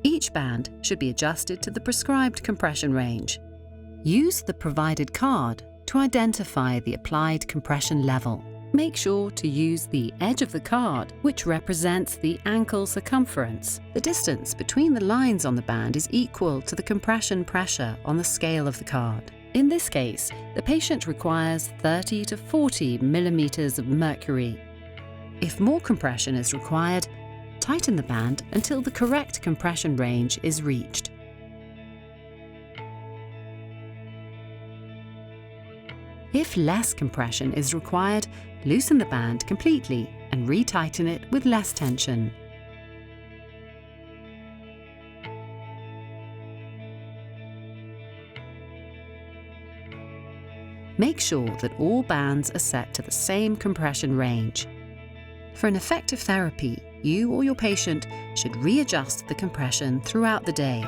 Each band should be adjusted to the prescribed compression range. Use the provided card to identify the applied compression level. Make sure to use the edge of the card, which represents the ankle circumference. The distance between the lines on the band is equal to the compression pressure on the scale of the card. In this case, the patient requires 30 to 40 millimeters of mercury. If more compression is required, tighten the band until the correct compression range is reached. If less compression is required, loosen the band completely and retighten it with less tension. Make sure that all bands are set to the same compression range. For an effective therapy, you or your patient should readjust the compression throughout the day.